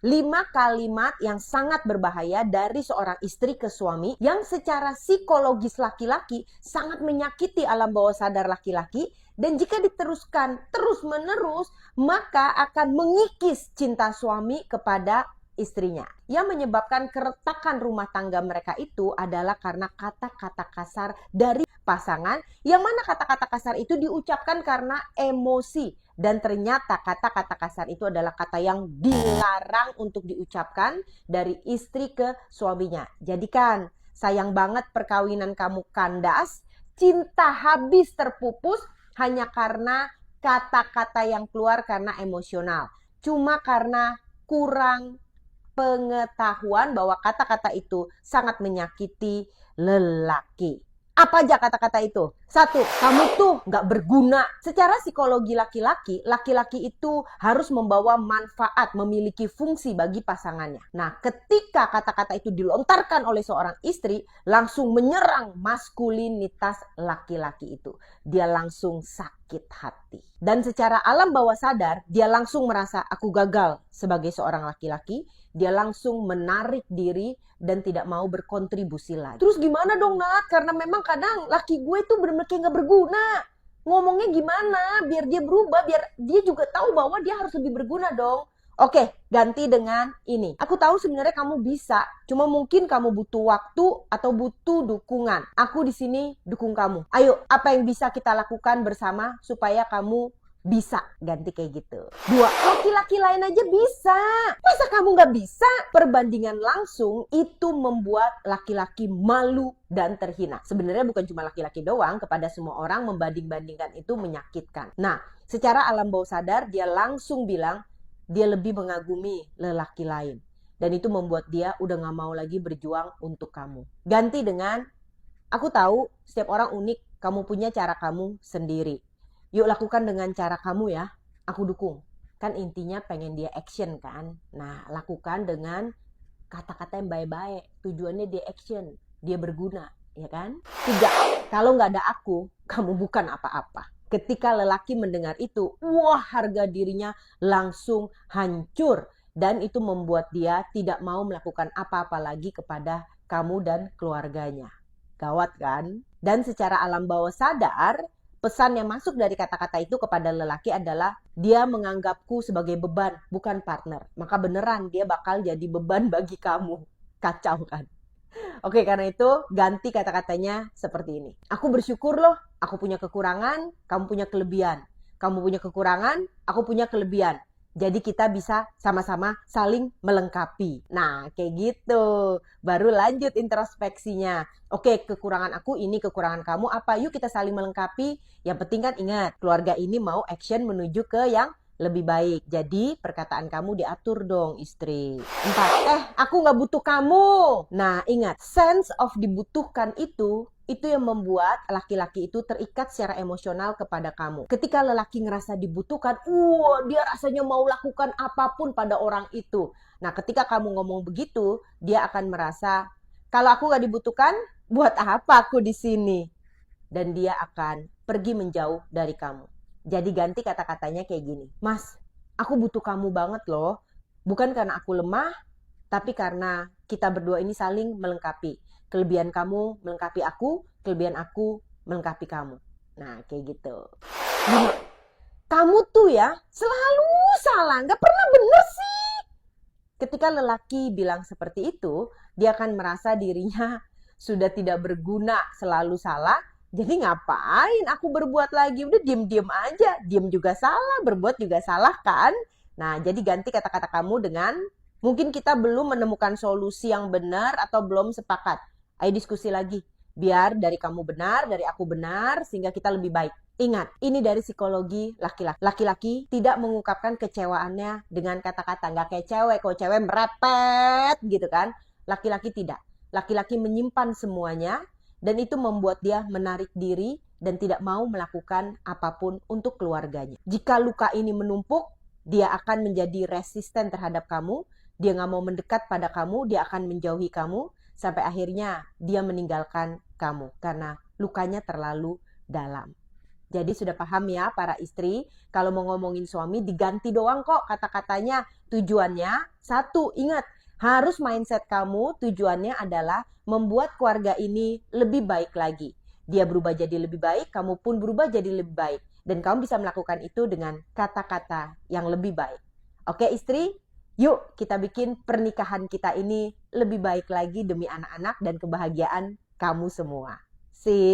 5 kalimat yang sangat berbahaya dari seorang istri ke suami yang secara psikologis laki-laki sangat menyakiti alam bawah sadar laki-laki, dan jika diteruskan terus-menerus maka akan mengikis cinta suami kepada istrinya. Yang menyebabkan keretakan rumah tangga mereka itu adalah karena kata-kata kasar dari pasangan, yang mana kata-kata kasar itu diucapkan karena emosi. Dan ternyata kata-kata kasar itu adalah kata yang dilarang untuk diucapkan dari istri ke suaminya. Jadi kan sayang banget perkawinan kamu kandas, cinta habis terpupus hanya karena kata-kata yang keluar karena emosional. Cuma karena kurang pengetahuan bahwa kata-kata itu sangat menyakiti lelaki. Apa aja kata-kata itu? 1, kamu tuh gak berguna. Secara psikologi laki-laki, laki-laki itu harus membawa manfaat, memiliki fungsi bagi pasangannya. Nah, ketika kata-kata itu dilontarkan oleh seorang istri, langsung menyerang maskulinitas laki-laki itu. Dia langsung sakit hati. Dan secara alam bawah sadar, dia langsung merasa aku gagal sebagai seorang laki-laki. Dia langsung menarik diri dan tidak mau berkontribusi lagi. Terus gimana dong, Nat? Karena memang kadang laki gue tuh bener-bener kayak gak berguna. Ngomongnya gimana biar dia berubah, biar dia juga tahu bahwa dia harus lebih berguna dong. Oke, ganti dengan ini. Aku tahu sebenarnya kamu bisa, cuma mungkin kamu butuh waktu atau butuh dukungan. Aku di sini dukung kamu. Ayo, apa yang bisa kita lakukan bersama supaya kamu bisa, ganti kayak gitu. 2, laki-laki lain aja bisa. Masa kamu gak bisa? Perbandingan langsung itu membuat laki-laki malu dan terhina. Sebenarnya bukan cuma laki-laki doang, kepada semua orang membanding-bandingkan itu menyakitkan. Nah, secara alam bawah sadar dia langsung bilang dia lebih mengagumi lelaki lain. Dan itu membuat dia udah gak mau lagi berjuang untuk kamu. Ganti dengan, aku tahu setiap orang unik, kamu punya cara kamu sendiri. Yuk lakukan dengan cara kamu ya, aku dukung. Kan intinya pengen dia action kan. Nah, lakukan dengan kata-kata yang baik-baik. Tujuannya dia action, dia berguna, ya kan? 3, kalau nggak ada aku, kamu bukan apa-apa. Ketika lelaki mendengar itu, wah, harga dirinya langsung hancur. Dan itu membuat dia tidak mau melakukan apa-apa lagi kepada kamu dan keluarganya. Gawat kan? Dan secara alam bawah sadar, pesan yang masuk dari kata-kata itu kepada lelaki adalah dia menganggapku sebagai beban, bukan partner. Maka beneran dia bakal jadi beban bagi kamu. Kacau kan? Oke, karena itu ganti kata-katanya seperti ini. Aku bersyukur loh, aku punya kekurangan, kamu punya kelebihan. Kamu punya kekurangan, aku punya kelebihan. Jadi kita bisa sama-sama saling melengkapi. Nah, kayak gitu. Baru lanjut introspeksinya. Oke, kekurangan aku ini, kekurangan kamu apa? Yuk kita saling melengkapi. Yang penting kan ingat, keluarga ini mau action menuju ke yang lebih baik. Jadi perkataan kamu diatur dong, istri. 4, aku gak butuh kamu. Nah, ingat, sense of dibutuhkan itu yang membuat laki-laki itu terikat secara emosional kepada kamu. Ketika lelaki ngerasa dibutuhkan, dia rasanya mau lakukan apapun pada orang itu. Nah, ketika kamu ngomong begitu, dia akan merasa, kalau aku gak dibutuhkan, buat apa aku di sini? Dan dia akan pergi menjauh dari kamu. Jadi ganti kata-katanya kayak gini. Mas, aku butuh kamu banget loh. Bukan karena aku lemah, tapi karena kita berdua ini saling melengkapi. Kelebihan kamu melengkapi aku, kelebihan aku melengkapi kamu. Nah, kayak gitu. 5, kamu tuh ya selalu salah, gak pernah bener sih. Ketika lelaki bilang seperti itu, dia akan merasa dirinya sudah tidak berguna, selalu salah. Jadi ngapain aku berbuat lagi? Udah diem-diem aja. Diem juga salah, berbuat juga salah kan? Nah, jadi ganti kata-kata kamu dengan mungkin kita belum menemukan solusi yang benar atau belum sepakat. Ayo diskusi lagi. Biar dari kamu benar, dari aku benar, sehingga kita lebih baik. Ingat, ini dari psikologi laki-laki. Laki-laki tidak mengungkapkan kecewaannya dengan kata-kata. Nggak kayak cewek. Kalau cewek merepet gitu kan. Laki-laki tidak. Laki-laki menyimpan semuanya. Dan itu membuat dia menarik diri dan tidak mau melakukan apapun untuk keluarganya. Jika luka ini menumpuk, dia akan menjadi resisten terhadap kamu. Dia nggak mau mendekat pada kamu, dia akan menjauhi kamu. Sampai akhirnya dia meninggalkan kamu karena lukanya terlalu dalam. Jadi sudah paham ya para istri, kalau mau ngomongin suami diganti doang kok kata-katanya. Tujuannya, satu, ingat, harus mindset kamu tujuannya adalah membuat keluarga ini lebih baik lagi. Dia berubah jadi lebih baik, kamu pun berubah jadi lebih baik. Dan kamu bisa melakukan itu dengan kata-kata yang lebih baik. Oke istri, yuk kita bikin pernikahan kita ini lebih baik lagi demi anak-anak dan kebahagiaan kamu semua. See